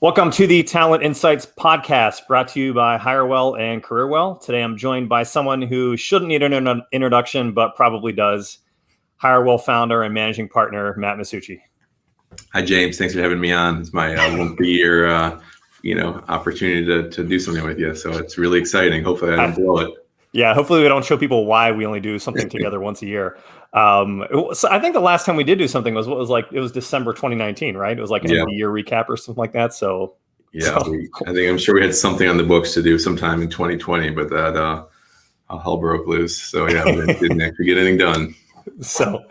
Welcome to the Talent Insights podcast, brought to you by Hirewell and Careerwell. Today I'm joined by someone who shouldn't need an introduction, but probably does. Hirewell founder and managing partner, Matt Massucci. Hi, James. Thanks for having me on. It's my one per year, opportunity to do something with you. So it's really exciting. Hopefully I don't blow it. Yeah, hopefully we don't show people why we only do something together once a year. So I think the last time we did do something it was December 2019, right? It was like an end of the year recap or something like that. So I'm sure we had something on the books to do sometime in 2020, but that all hell broke loose. So we didn't actually get anything done. So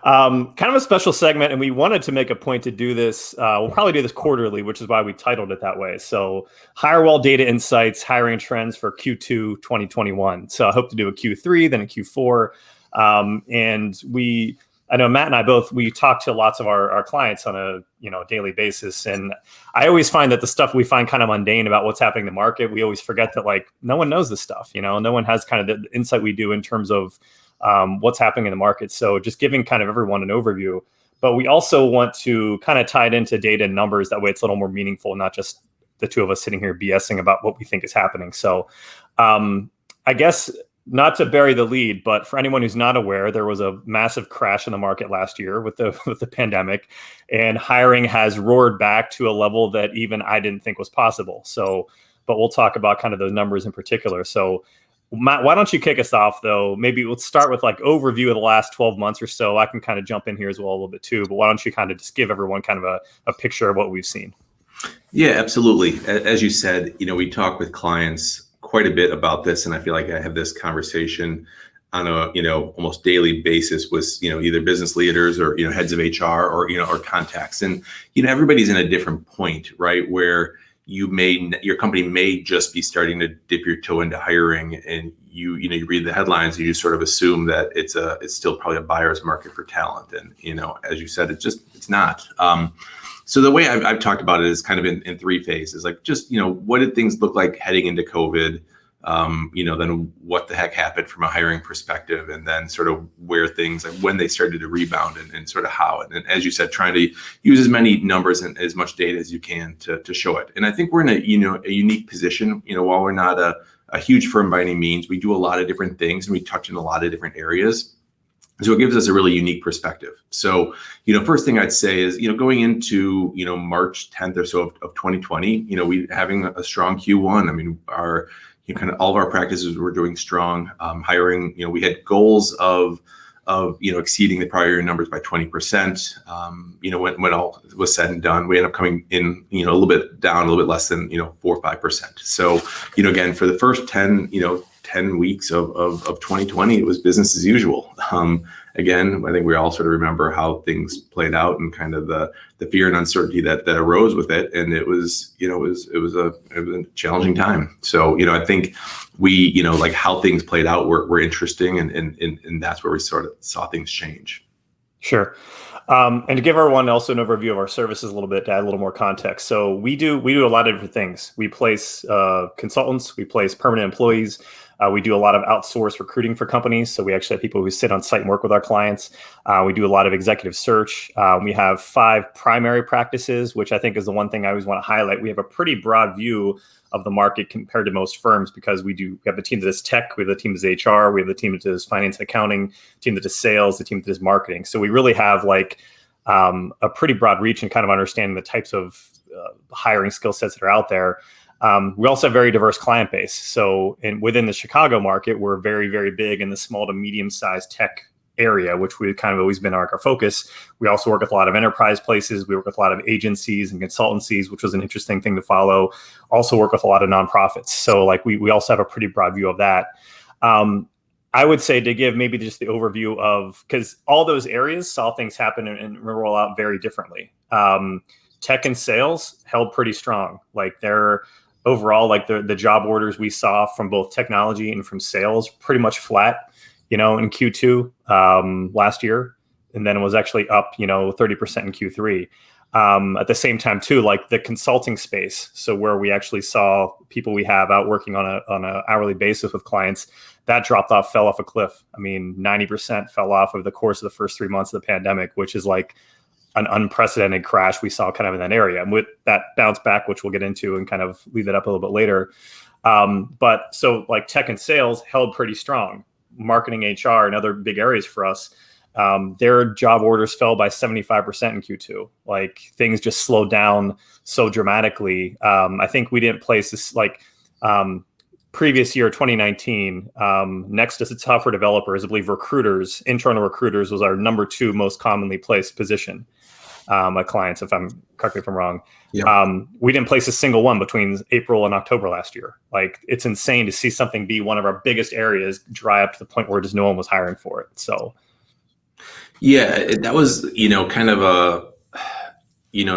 kind of a special segment, and we wanted to make a point to do this. We'll probably do this quarterly, which is why we titled it that way. So Hirewell Data Insights, Hiring Trends for Q2 2021. So I hope to do a Q3, then a Q4. I know Matt and I we talk to lots of our clients on a daily basis. And I always find that the stuff we find kind of mundane about what's happening in the market, we always forget that no one knows this stuff, no one has kind of the insight we do in terms of what's happening in the market. So just giving kind of everyone an overview, but we also want to kind of tie it into data and numbers. That way it's a little more meaningful, not just the two of us sitting here BSing about what we think is happening. So I guess not to bury the lead, but for anyone who's not aware, there was a massive crash in the market last year with the pandemic, and hiring has roared back to a level that even I didn't think was possible. So, but we'll talk about kind of those numbers in particular. So Matt, why don't you kick us off though? Maybe we'll start with overview of the last 12 months or so. I can kind of jump in here as well a little bit too, but why don't you kind of just give everyone kind of a picture of what we've seen? Yeah, absolutely. As you said, we talk with clients quite a bit about this, and I feel like I have this conversation on a almost daily basis with either business leaders or heads of HR or contacts, and everybody's in a different point, right, where your company may just be starting to dip your toe into hiring, and you read the headlines, you just sort of assume that it's still probably a buyer's market for talent, and as you said, it's not. So the way I've talked about it is kind of in three phases, what did things look like heading into COVID? Then what the heck happened from a hiring perspective, and then sort of where things, when they started to rebound and sort of how. And as you said, trying to use as many numbers and as much data as you can to show it. And I think we're in a unique position. While we're not a huge firm by any means, we do a lot of different things and we touch in a lot of different areas. So it gives us a really unique perspective. So, first thing I'd say is, going into, March 10th or so of 2020, we having a strong Q1. I mean, kind of all of our practices were doing strong. Hiring, we had goals of exceeding the prior year numbers by 20%. When all was said and done, we ended up coming in, a little bit down, a little bit less than, 4 or 5%. So, again, for the first 10 weeks of 2020, it was business as usual. Again, I think we all sort of remember how things played out and kind of the fear and uncertainty that arose with it. And it was a challenging time. So, I think we, how things played out were interesting, and that's where we sort of saw things change. Sure. And to give everyone also an overview of our services a little bit, to add a little more context. So we do a lot of different things. We place consultants, we place permanent employees. We do a lot of outsourced recruiting for companies. So we actually have people who sit on site and work with our clients. We do a lot of executive search. We have 5 primary practices, which I think is the one thing I always want to highlight. We have a pretty broad view of the market compared to most firms, because we have a team that does tech, we have a team that does HR, we have a team that does finance and accounting, a team that does sales, a team that does marketing. So we really have a pretty broad reach and kind of understanding the types of hiring skill sets that are out there. We also have a very diverse client base. So within the Chicago market, we're very, very big in the small to medium-sized tech area, which we've kind of always been our focus. We also work with a lot of enterprise places. We work with a lot of agencies and consultancies, which was an interesting thing to follow. Also work with a lot of nonprofits. So we also have a pretty broad view of that. I would say, to give maybe just the overview of, because all those areas saw things happen and roll out very differently. Tech and sales held pretty strong. They're overall, the job orders we saw from both technology and from sales pretty much flat, in Q2 last year. And then it was actually up, 30% in Q3. At the same time too, the consulting space. So where we actually saw people we have out working on a hourly basis with clients, that fell off a cliff. I mean, 90% fell off over the course of the first 3 months of the pandemic, which is an unprecedented crash we saw kind of in that area. And with that bounce back, which we'll get into and kind of leave that up a little bit later. But so like tech and sales held pretty strong. Marketing, HR, and other big areas for us, their job orders fell by 75% in Q2. Like things just slowed down so dramatically. I think we didn't place this like previous year, 2019, next to software developers, I believe recruiters, internal recruiters was our number 2 most commonly placed position. My clients, correct me if I'm wrong. Yeah. We didn't place a single one between April and October last year. Like it's insane to see something be one of our biggest areas dry up to the point where just no one was hiring for it. So, yeah, that was, kind of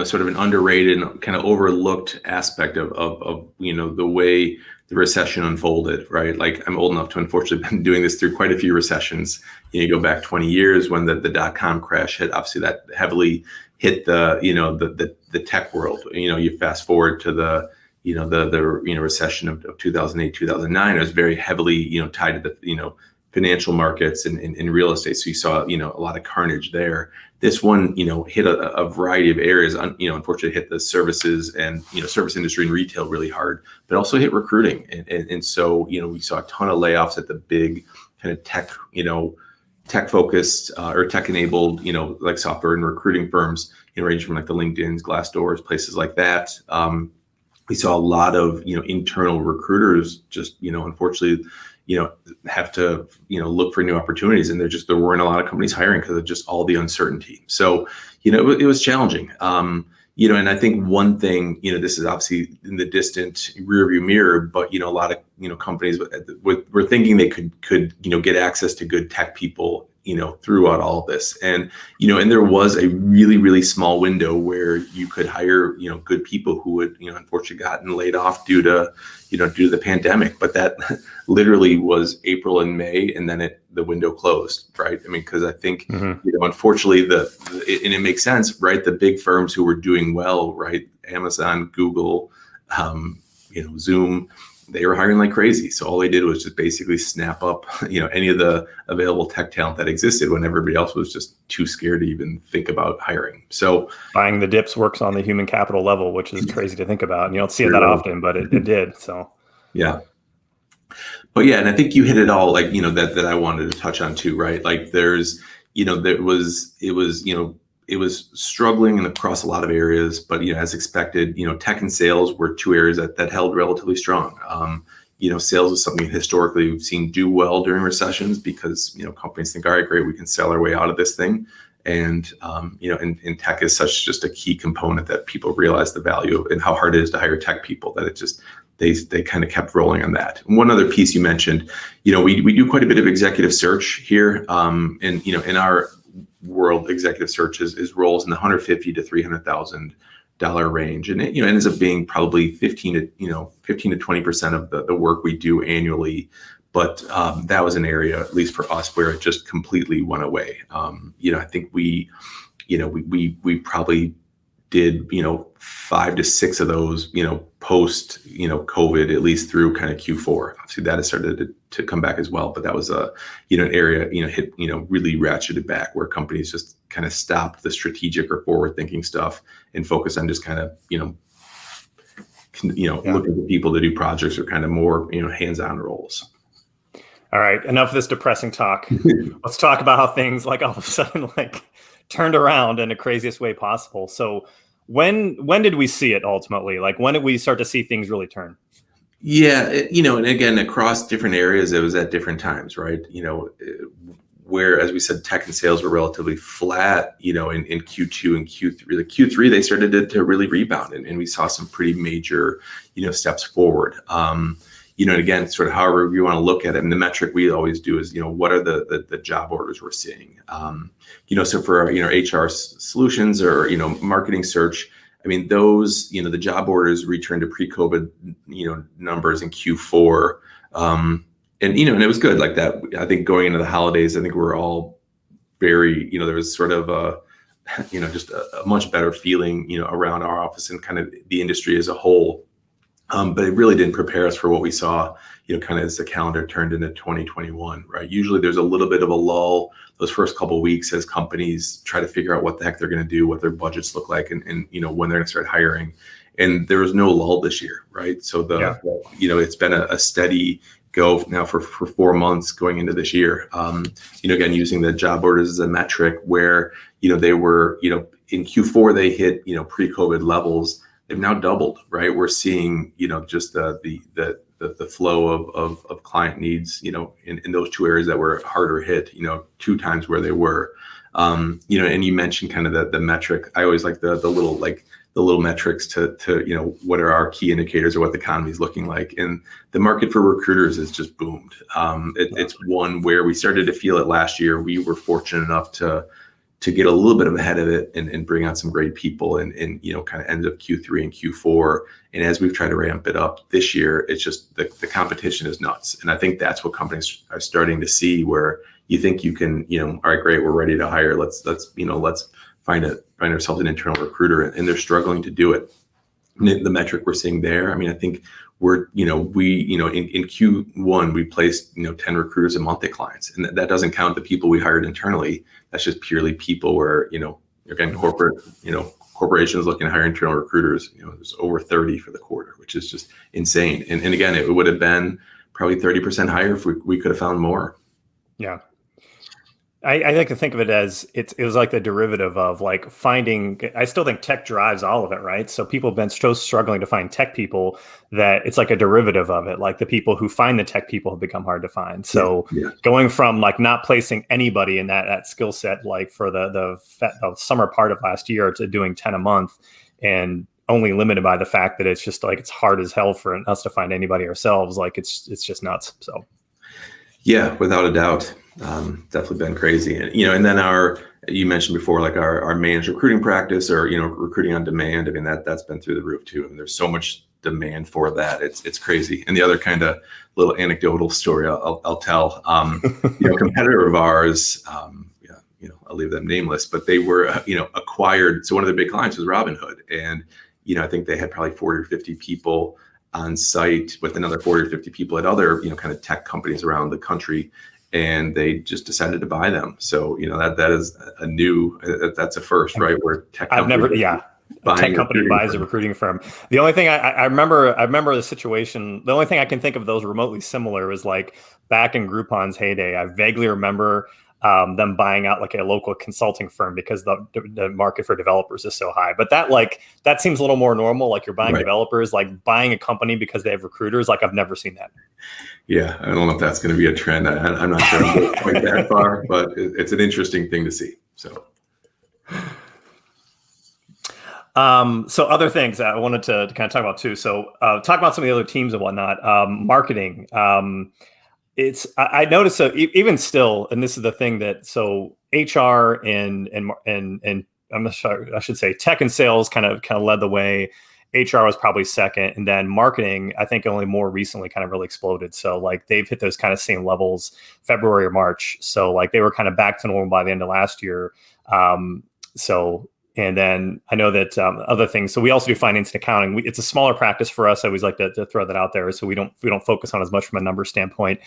sort of an underrated, kind of overlooked aspect of the way the recession unfolded, right? Like I'm old enough to unfortunately been doing this through quite a few recessions. You go back 20 years when the dot-com crash hit, obviously that heavily hit the tech world. You fast forward to the recession of 2008, 2009, it was very heavily, tied to the, financial markets and real estate. So you saw, a lot of carnage there. This one, hit a variety of areas, unfortunately hit the services and, service industry and retail really hard, but also hit recruiting. And so, we saw a ton of layoffs at the big kind of tech, tech focused or tech enabled, like software and recruiting firms, ranging from like the LinkedIn's, Glassdoors, places like that. We saw a lot of, internal recruiters just, unfortunately, have to, look for new opportunities, and there weren't a lot of companies hiring because of just all the uncertainty. So, it was challenging. And I think one thing, this is obviously in the distant rearview mirror, but, a lot of, companies were thinking they could, get access to good tech people, throughout all of this. And, and there was a really, really small window where you could hire, good people who would, unfortunately gotten laid off due to the pandemic. But that literally was April and May, and then the window closed, right? I mean, because I think, unfortunately, and it makes sense, right? The big firms who were doing well, right? Amazon, Google, Zoom, they were hiring like crazy. So all they did was just basically snap up, any of the available tech talent that existed when everybody else was just too scared to even think about hiring. So buying the dips works on the human capital level, which is crazy to think about. And you don't see it that often, but it did. So, yeah. But yeah, and I think you hit it all, like, that I wanted to touch on too, right? Like it was struggling and across a lot of areas, but, as expected, tech and sales were 2 areas that held relatively strong. Sales is something historically we've seen do well during recessions because, companies think, all right, great, we can sell our way out of this thing. And, and tech is such just a key component that people realize the value of and how hard it is to hire tech people, that it just, they kind of kept rolling on that. And one other piece you mentioned, we do quite a bit of executive search here. And, in our world, executive search is roles in the $150,000 to $300,000 range, and it ends up being probably 15 to 20% of the work we do annually. But that was an area, at least for us, where it just completely went away. I think we probably did 5 to 6 of those post COVID, at least through kind of Q4. Obviously that has started to come back as well, but that was an area hit really ratcheted back, where companies just kind of stopped the strategic or forward thinking stuff and focused on just kind of looking for people to do projects or kind of more hands-on roles. All right, enough of this depressing talk. Let's talk about how things like all of a sudden turned around in the craziest way possible. So when did we see it ultimately? Like when did we start to see things really turn? Yeah, and again, across different areas, it was at different times, right? Where, as we said, tech and sales were relatively flat, in Q2 and Q3. The Q3, they started to really rebound, and we saw some pretty major, steps forward. And again, sort of however you want to look at it, and the metric we always do is, what are the job orders we're seeing? So for our, HR solutions or, marketing search, I mean, those, the job orders returned to pre-COVID, numbers in Q4. And it was good like that. I think going into the holidays, I think we're all very, there was sort of a, just a much better feeling, around our office and kind of the industry as a whole. But it really didn't prepare us for what we saw, kind of as the calendar turned into 2021, right? Usually there's a little bit of a lull those first couple of weeks as companies try to figure out what the heck they're going to do, what their budgets look like, and when they're going to start hiring. And there was no lull this year, right? So it's been a steady go now for 4 months going into this year. Again, using the job orders as a metric where, they were, in Q4, they hit, pre-COVID levels. They've now doubled, right? We're seeing, just the flow of client needs, in those two areas that were harder hit, 2 times where they were, and you mentioned kind of the metric. I always like the little metrics to what are our key indicators of what the economy is looking like. And the market for recruiters has just boomed. It's one where we started to feel it last year. We were fortunate enough to get a little bit ahead of it and bring out some great people and kind of end up Q3 and Q4. And as we've tried to ramp it up this year, it's just the competition is nuts. And I think that's what companies are starting to see, where you think you can, all right, great, we're ready to hire. Let's find ourselves an internal recruiter, and they're struggling to do it. And the metric we're seeing there, I think we're, in Q1, we placed, 10 recruiters a month at clients. And that doesn't count the people we hired internally. That's just purely people where, again, corporations looking to hire internal recruiters, there's over 30 for the quarter, which is just insane. And again, it would have been probably 30% higher if we could have found more. Yeah. I like to think of it as it was like the derivative of like finding. I still think tech drives all of it, right? So people have been so struggling to find tech people that it's like a derivative of it. Like the people who find the tech people have become hard to find. So going from like not placing anybody in that skill set, like for the summer part of last year, to doing 10 a month, and only limited by the fact that it's just like it's hard as hell for us to find anybody ourselves. Like it's just nuts. So yeah, without a doubt. Definitely been crazy. And, and then you mentioned before, like our managed recruiting practice, or, recruiting on demand. That's been through the roof too. And there's so much demand for that. It's crazy. And the other kind of little anecdotal story I'll tell, competitor of ours, I'll leave them nameless, but they were, acquired. So one of their big clients was Robinhood. And, I think they had probably 40 or 50 people on site with another 40 or 50 people at other, kind of tech companies around the country. And they just decided to buy them. So, that is that's a first, right? Where tech company buys a recruiting firm. The only thing I remember the situation, the only thing I can think of those remotely similar was like back in Groupon's heyday. I vaguely remember them buying out like a local consulting firm because the market for developers is so high. But that seems a little more normal. Like you're buying developers, like buying a company because they have recruiters. Like I've never seen that. Yeah, I don't know if that's going to be a trend. I'm not sure I'm going quite that far, but it's an interesting thing to see. So other things I wanted to kind of talk about too. So talk about some of the other teams and whatnot. Marketing. I noticed even still, and this is the thing that HR and I'm not sure, I should say tech and sales kind of led the way. HR was probably second, and then marketing, I think only more recently kind of really exploded. So like they've hit those kind of same levels February or March. So like they were kind of back to normal by the end of last year. And then I know that other things. So we also do finance and accounting. It's a smaller practice for us. I always like to throw that out there, so we don't focus on as much from a number standpoint.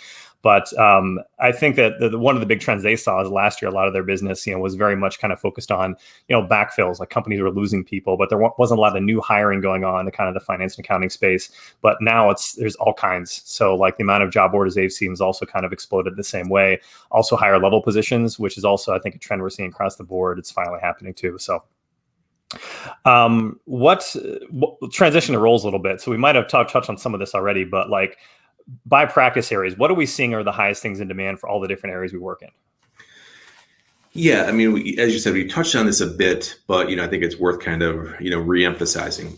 But I think that one of the big trends they saw is last year, a lot of their business, was very much kind of focused on, backfills. Like companies were losing people, but there wasn't a lot of new hiring going on in kind of the finance and accounting space. But now there's all kinds. So like the amount of job orders they've seen has also kind of exploded the same way. Also higher level positions, which is also, I think, a trend we're seeing across the board. It's finally happening too. So what transition to roles a little bit. So we might have touched on some of this already, but like by practice areas, what are we seeing are the highest things in demand for all the different areas we work in? Yeah, as you said, we touched on this a bit, but I think it's worth kind of re-emphasizing.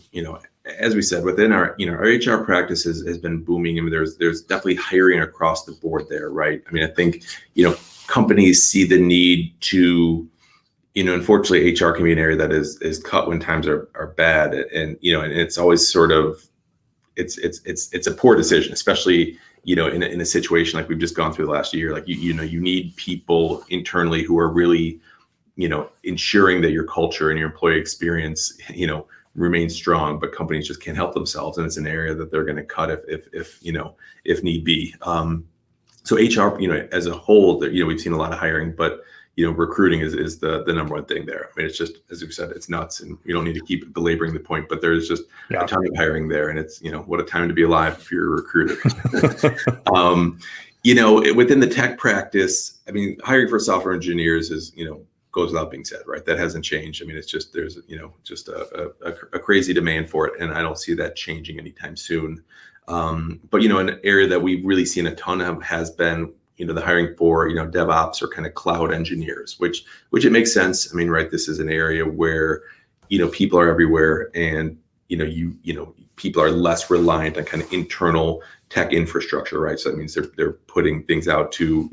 As we said, within our our HR practice has been booming. There's definitely hiring across the board there, right? I think companies see the need to. Unfortunately, HR can be an area that is cut when times are bad, and and it's always sort of it's a poor decision, especially in a situation like we've just gone through the last year. Like you need people internally who are really ensuring that your culture and your employee experience remains strong, but companies just can't help themselves, and it's an area that they're going to cut if need be. So HR, as a whole, we've seen a lot of hiring, but recruiting is the number one thing there. I mean, it's just, as you said, it's nuts, and we don't need to keep belaboring the point, but there's just a ton of hiring there, and it's what a time to be alive if you're a recruiter. Within the tech practice, I mean, hiring for software engineers is goes without being said, right? That hasn't changed. I mean, it's just there's just a crazy demand for it, and I don't see that changing anytime soon. But an area that we've really seen a ton of has been the hiring for DevOps or kind of cloud engineers, which it makes sense. I mean, right, this is an area where people are everywhere, and people are less reliant on kind of internal tech infrastructure, right? So that means they're putting things out to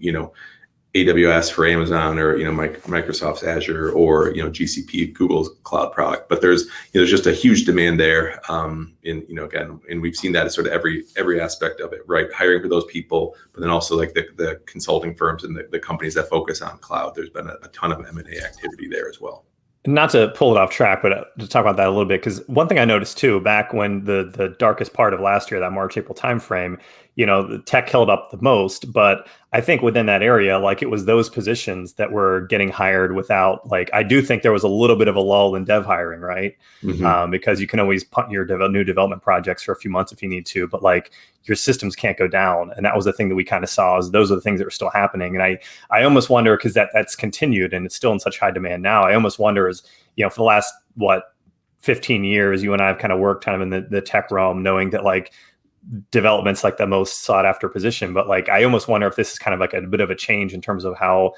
AWS for Amazon, or Microsoft's Azure, or GCP, Google's cloud product. But there's just a huge demand there, again, and we've seen that as sort of every aspect of it, right? Hiring for those people, but then also like the consulting firms and the companies that focus on cloud. There's been a ton of M&A activity there as well. Not to pull it off track, but to talk about that a little bit, because one thing I noticed too, back when the darkest part of last year, that March, April timeframe, the tech held up the most. But I think within that area, like, it was those positions that were getting hired without, like, I do think there was a little bit of a lull in dev hiring, right? Mm-hmm. Because you can always punt your new development projects for a few months if you need to, but like, your systems can't go down. And that was the thing that we kind of saw, is those are the things that were still happening. And I almost wonder, because that's continued and it's still in such high demand now, I almost wonder is, for the last, 15 years, you and I have kind of worked kind of in the tech realm, knowing that like development's like the most sought after position. But like, I almost wonder if this is kind of like a bit of a change in terms of how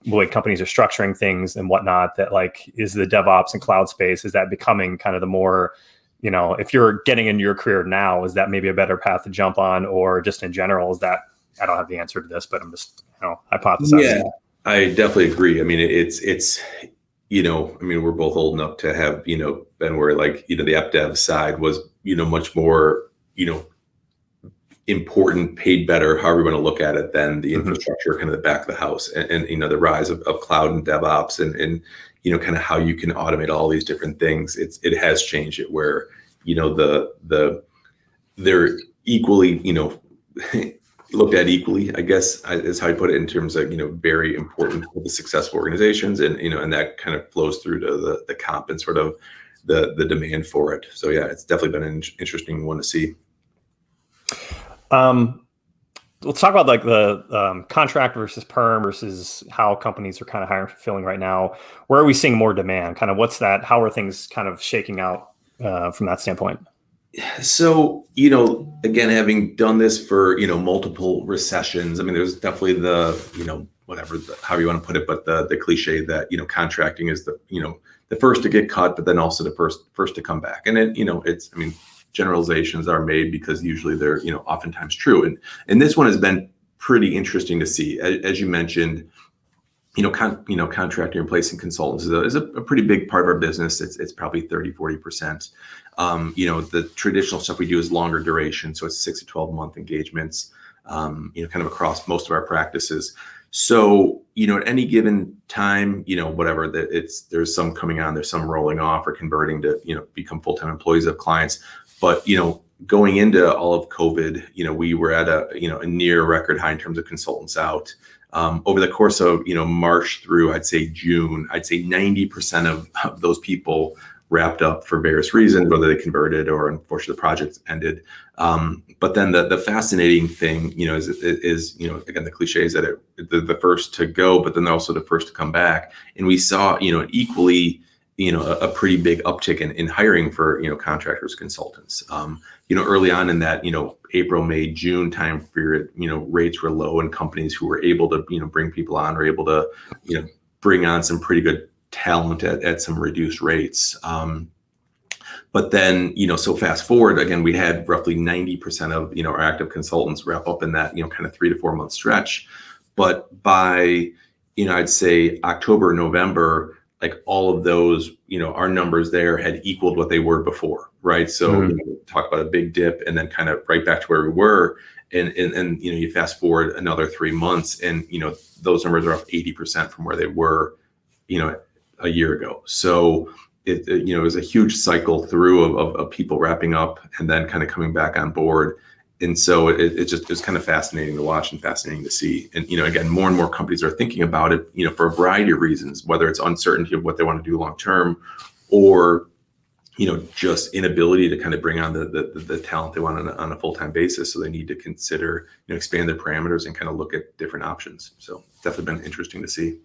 the way companies are structuring things and whatnot, that like, is the DevOps and cloud space, is that becoming kind of the more, if you're getting into your career now, is that maybe a better path to jump on, or just in general, is that, I don't have the answer to this, but I'm just, hypothesizing. Yeah, I definitely agree. I mean, it's we're both old enough to have, been where like, the app dev side was, much more, important, paid better, however you want to look at it, than the infrastructure, kind of the back of the house, and the rise of cloud and DevOps, and kind of how you can automate all these different things. It has changed it where, they're equally, looked at equally, I guess, is how I put it, in terms of, very important for the successful organizations, and, and that kind of flows through to the comp and sort of the demand for it. So yeah, it's definitely been an interesting one to see. Let's talk about like the contract versus perm versus how companies are kind of hiring, fulfilling right now. Where are we seeing more demand? Kind of what's that? How are things kind of shaking out from that standpoint? So, again, having done this for, multiple recessions, I mean, there's definitely the, however you want to put it, but the cliche that, contracting is the first to get cut, but then also the first to come back. And then, generalizations are made because usually they're, oftentimes true. And this one has been pretty interesting to see. As you mentioned, contracting and placing consultants is a pretty big part of our business. It's probably 30-40%. The traditional stuff we do is longer duration. So it's 6 to 12 month engagements, kind of across most of our practices. So, at any given time, whatever, there's some coming on, there's some rolling off or converting to, become full-time employees of clients. But, going into all of COVID, we were at a near record high in terms of consultants out. Over the course of, March through, I'd say June, 90% of those people wrapped up for various reasons, whether they converted or unfortunately the project ended. But then the fascinating thing, is again, the cliche is that they're the first to go, but then they're also the first to come back. And we saw, equally, a pretty big uptick in hiring for, contractors, consultants. Early on in that, April, May, June time period, rates were low, and companies who were able to, bring people on were able to, bring on some pretty good talent at some reduced rates. But then, so fast forward, again, we had roughly 90% of, our active consultants wrap up in that, kind of 3 to 4 month stretch. But by, I'd say October, November, like all of those, our numbers there had equaled what they were before, right? So talk about a big dip and then kind of right back to where we were. And you fast forward another 3 months and, those numbers are up 80% from where they were, a year ago. So it was a huge cycle through of people wrapping up and then kind of coming back on board. And so it's kind of fascinating to watch and fascinating to see. And, again, more and more companies are thinking about it, for a variety of reasons, whether it's uncertainty of what they want to do long term, or, just inability to kind of bring on the talent they want on a full-time basis. So they need to consider, expand their parameters and kind of look at different options. So definitely been interesting to see.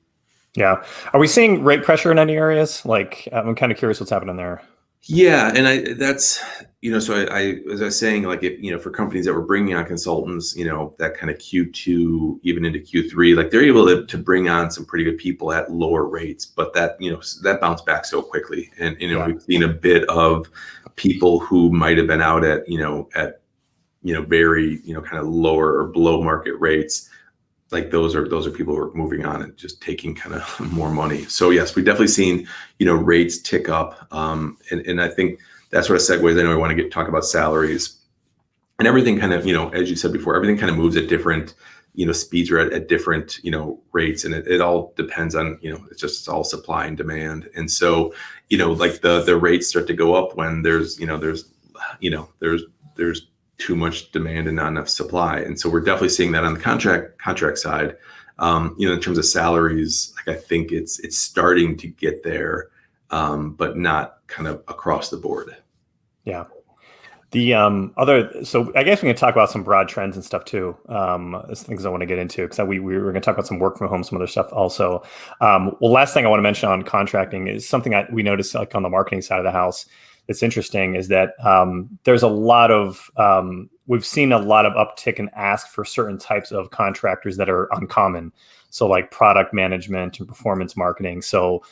Yeah. Are we seeing rate pressure in any areas? Like, I'm kind of curious what's happening there. Yeah. And that's, so as I was saying, like, if, for companies that were bringing on consultants, that kind of Q2, even into Q3, like they're able to bring on some pretty good people at lower rates, but that, that bounced back so quickly. And, we've seen a bit of people who might've been out at, very, kind of lower or below market rates. Like those are people who are moving on and just taking kind of more money. So yes, we've definitely seen, rates tick up. And I think that sort of segues. I know we want to talk about salaries and everything kind of, as you said before, everything kind of moves at different, speeds or at different, rates. And it all depends on, it's all supply and demand. And so, like the rates start to go up when there's too much demand and not enough supply. And so we're definitely seeing that on the contract side. In terms of salaries, like I think it's starting to get there, but not kind of across the board. Yeah. The so I guess we can talk about some broad trends and stuff too. As things I want to get into, because we were going to talk about some work from home, some other stuff also. Well, last thing I want to mention on contracting is something we noticed like on the marketing side of the house. That's interesting is that there's a lot of we've seen a lot of uptick in ask for certain types of contractors that are uncommon. So like product management and performance marketing. So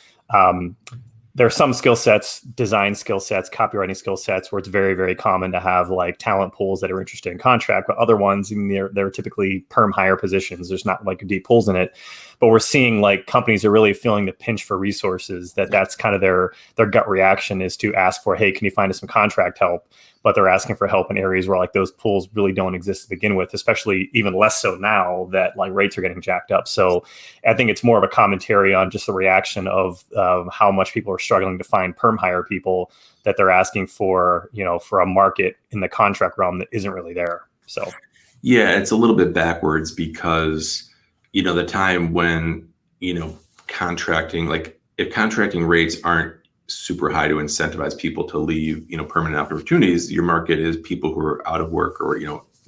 there are some skill sets, design skill sets, copywriting skill sets, where it's very, very common to have like talent pools that are interested in contract, but other ones, even they're typically perm hire positions. There's not like deep pools in it, but we're seeing like companies are really feeling the pinch for resources. That's kind of their gut reaction is to ask for, hey, can you find us some contract help? But they're asking for help in areas where like those pools really don't exist to begin with, especially even less so now that like rates are getting jacked up. So I think it's more of a commentary on just the reaction of how much people are struggling to find perm hire people, that they're asking for, for a market in the contract realm that isn't really there. So yeah, it's a little bit backwards because, the time when, contracting, like if contracting rates aren't super high to incentivize people to leave, permanent opportunities, your market is people who are out of work or,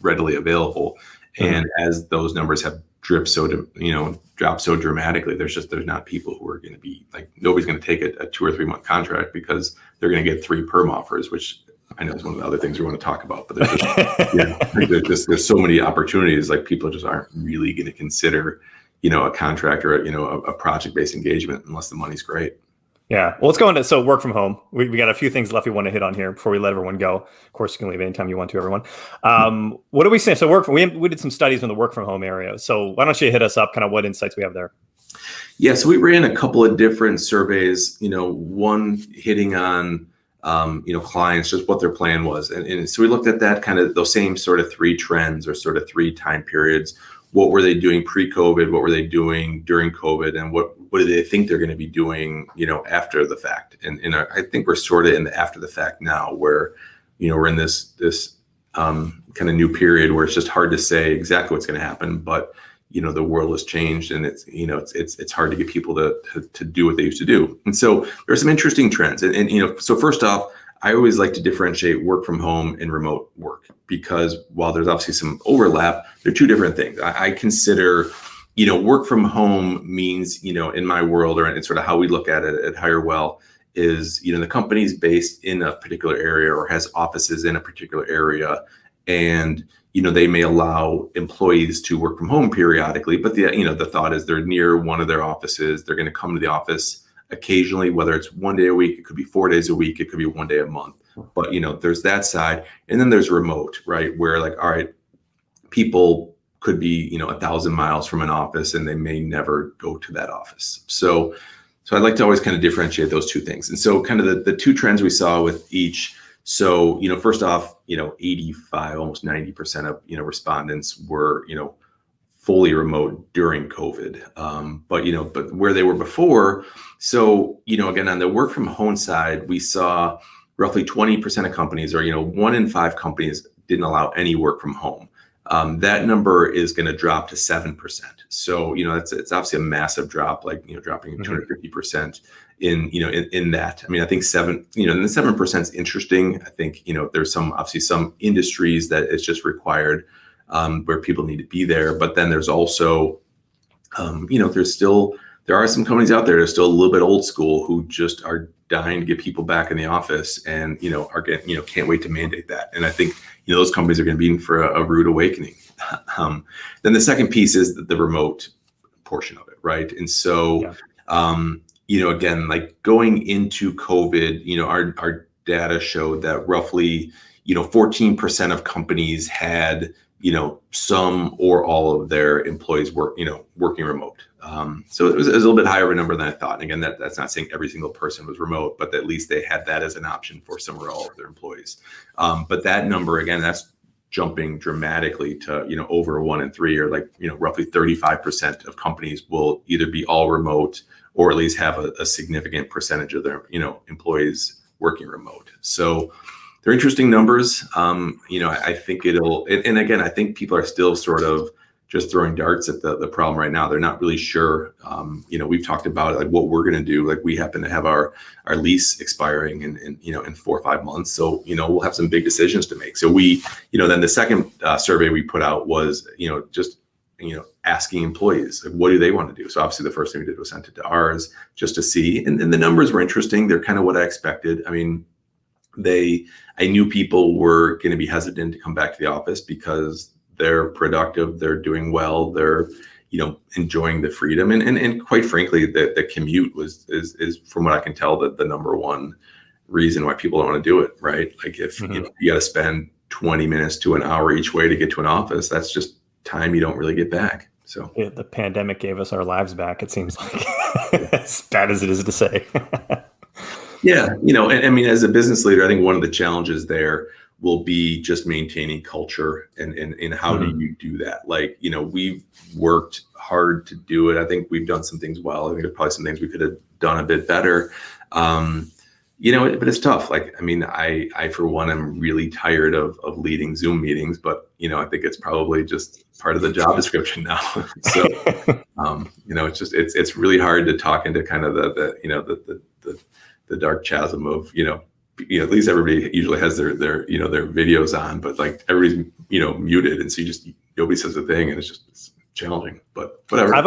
readily available. Mm-hmm. And as those numbers have dropped so dramatically, there's not people who are going to be like, nobody's going to take a 2 or 3 month contract because they're going to get 3 perm offers, which I know is one of the other things we want to talk about, but there's so many opportunities, like people just aren't really going to consider, a contract or, a project-based engagement unless the money's great. Yeah. Well, let's go into, so work from home. We got a few things left we want to hit on here before we let everyone go. Of course, you can leave anytime you want to, everyone. What do we say? So we did some studies in the work from home area. So why don't you hit us up kind of what insights we have there? Yeah. So we ran a couple of different surveys, one hitting on, clients, just what their plan was. And so we looked at that kind of those same sort of 3 trends or sort of 3 time periods. What were they doing pre-COVID? What were they doing during COVID? And what do they think they're going to be doing, after the fact? And I think we're sort of in the after the fact now, where, we're in this kind of new period where it's just hard to say exactly what's going to happen. But, the world has changed, and it's hard to get people to do what they used to do. And so there's some interesting trends. And so first off, I always like to differentiate work from home and remote work, because while there's obviously some overlap, they're 2 different things. I consider, work from home means, in my world, or in sort of how we look at it at Hirewell, is, the company's based in a particular area or has offices in a particular area. And, they may allow employees to work from home periodically, but the thought is they're near one of their offices. They're going to come to the office occasionally, whether it's 1 day a week, it could be 4 days a week, it could be 1 day a month. But, there's that side. And then there's remote, right? Where like, all right, people could be, 1,000 miles from an office and they may never go to that office. So I'd like to always kind of differentiate those 2 things. And so kind of the 2 trends we saw with each. So, first off, 85, almost 90% of, respondents were, fully remote during COVID. But where they were before, so, again, on the work from home side, we saw roughly 20% of companies, or, 1 in 5 companies didn't allow any work from home. That number is going to drop to 7%. So, it's obviously a massive drop, like, dropping 250% in that. I mean, I think and the 7% is interesting. I think, there's obviously some industries that it's just required, where people need to be there. But then there's also, there are some companies out there that are still a little bit old school who just are dying to get people back in the office, and, can't wait to mandate that. And I think, those companies are going to be in for a rude awakening. Then the second piece is the remote portion of it, right? And so, again, like going into COVID, our data showed that roughly, 14% of companies had, some or all of their employees working remote. So it was a little bit higher of a number than I thought. And again, that's not saying every single person was remote, but at least they had that as an option for some or all of their employees. But that number, again, that's jumping dramatically to, over 1 in 3, or like, roughly 35% of companies will either be all remote or at least have a significant percentage of their, employees working remote. So they're interesting numbers. I think and again, I think people are still sort of just throwing darts at the problem right now. They're not really sure. We've talked about like what we're going to do. Like we happen to have our lease expiring in 4 or 5 months. So, we'll have some big decisions to make. So we, then the second survey we put out was, just, asking employees, like, what do they want to do? So obviously the first thing we did was send it to ours just to see, and the numbers were interesting. They're kind of what I expected. I mean, I knew people were going to be hesitant to come back to the office because they're productive, they're doing well, they're, enjoying the freedom. And quite frankly, the commute is from what I can tell, the number one reason why people don't want to do it, right? Like if you got to spend 20 minutes to an hour each way to get to an office, that's just time you don't really get back. So the pandemic gave us our lives back, it seems like, as bad as it is to say. Yeah, and I mean, as a business leader, I think one of the challenges there will be just maintaining culture and how do you do that? Like, we've worked hard to do it. I think we've done some things well. I think there's probably some things we could have done a bit better. But it's tough. Like, I mean, I for one, am really tired of leading Zoom meetings, but, I think it's probably just part of the job description now. So, it's really hard to talk into kind of the dark chasm of, at least everybody usually has their videos on, but like everybody's, muted. And so nobody says a thing, and it's challenging, but whatever. I'm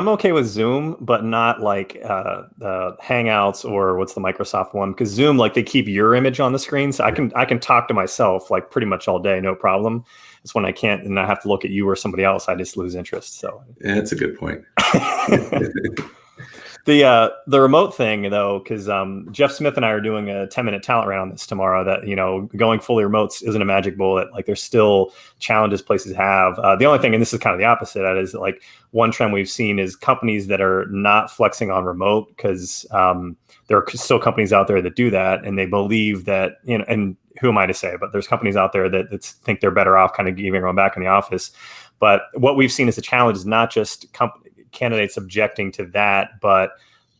okay with Zoom, but not like the Hangouts or what's the Microsoft one, because Zoom, like they keep your image on the screen. So I can talk to myself like pretty much all day, no problem. It's when I can't, and I have to look at you or somebody else, I just lose interest. So yeah, that's a good point. The remote thing though, because Jeff Smith and I are doing a 10-minute talent round on this tomorrow, that, going fully remote isn't a magic bullet. Like there's still challenges places have. The only thing, and this is kind of the opposite, that is like one trend we've seen is companies that are not flexing on remote, because there are still companies out there that do that, and they believe that, and who am I to say, but there's companies out there that think they're better off kind of giving everyone back in the office. But what we've seen as a challenge is not just candidates objecting to that, but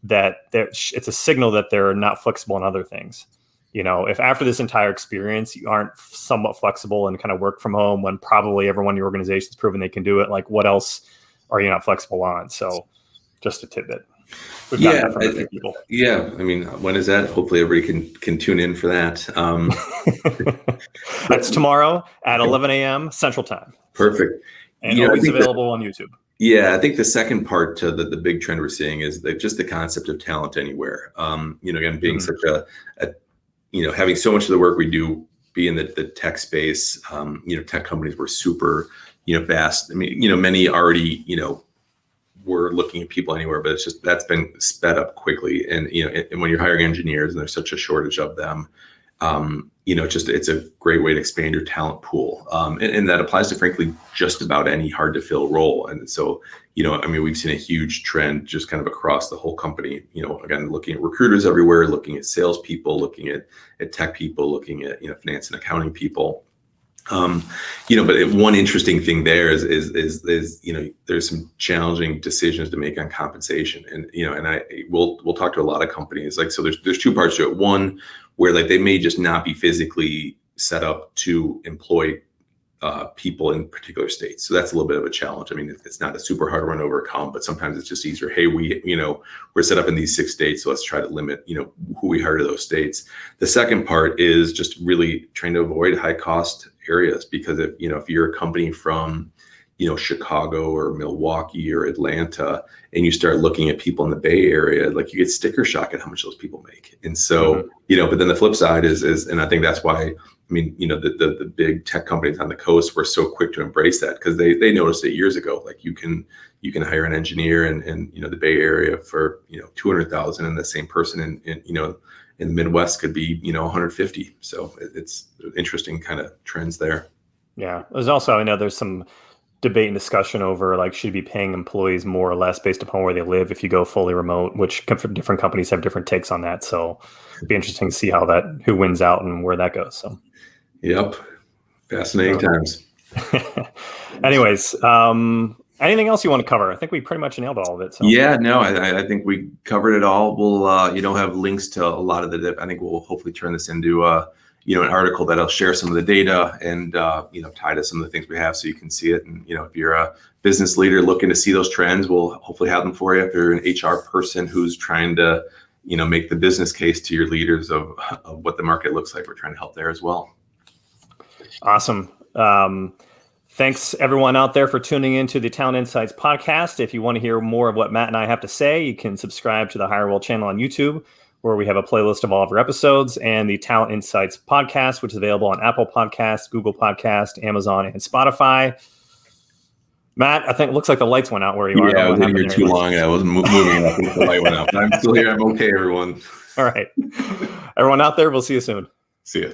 that it's a signal that they're not flexible in other things. If after this entire experience you aren't somewhat flexible and kind of work from home when probably everyone in your organization has proven they can do it, like what else are you not flexible on? So just a tidbit. We've got that from a few people. Yeah, I mean, when is that? Hopefully everybody can tune in for that. That's tomorrow at 11 a.m. Central Time. Perfect. And always available on YouTube. Yeah, I think the second part to the big trend we're seeing is that just the concept of talent anywhere. Again, being such having so much of the work we do be in the tech space. Tech companies were super, fast. I mean, many already, were looking at people anywhere, but it's just that's been sped up quickly. And and when you're hiring engineers and there's such a shortage of them, it's a great way to expand your talent pool. And that applies to, frankly, just about any hard to fill role. And so, we've seen a huge trend just kind of across the whole company, again, looking at recruiters everywhere, looking at salespeople, looking at tech people, looking at, finance and accounting people. But one interesting thing there is there's some challenging decisions to make on compensation, and we'll talk to a lot of companies, like, so there's two parts to it. One, where like they may just not be physically set up to employ people in particular states, so that's a little bit of a challenge. I mean, it's not a super hard one to overcome, but sometimes it's just easier. Hey, we're set up in these 6 states, so let's try to limit who we hire to those states. The second part is just really trying to avoid high cost areas, because if you're a company from Chicago or Milwaukee or Atlanta, and you start looking at people in the Bay Area, like, you get sticker shock at how much those people make. And so but then the flip side is and I think that's why, the big tech companies on the coast were so quick to embrace that, because they noticed it years ago. Like, you can hire an engineer in the Bay Area for $200,000, and the same person in the Midwest could be 150. So it's interesting kind of trends there. Yeah, there's also, I know there's some debate and discussion over, like, should you be paying employees more or less based upon where they live if you go fully remote, which different companies have different takes on that. So it'd be interesting to see who wins out and where that goes. So. Yep. Fascinating times. Anyways, anything else you want to cover? I think we pretty much nailed all of it. So. Yeah, no, I think we covered it all. We'll, have links to a lot of I think we'll hopefully turn this into, an article that'll share some of the data and, tie to some of the things we have, so you can see it. And, if you're a business leader looking to see those trends, we'll hopefully have them for you. If you're an HR person who's trying to, make the business case to your leaders of what the market looks like, we're trying to help there as well. Awesome. Thanks everyone out there for tuning into the Talent Insights podcast. If you want to hear more of what Matt and I have to say, you can subscribe to the Hirewell channel on YouTube, where we have a playlist of all of our episodes, and the Talent Insights podcast, which is available on Apple Podcasts, Google Podcasts, Amazon, and Spotify. Matt, I think it looks like the lights went out where you are. Yeah, I was in here too long, and I wasn't moving enough until the light went out. But I'm still here. I'm okay, everyone. All right. Everyone out there, we'll see you soon. See ya.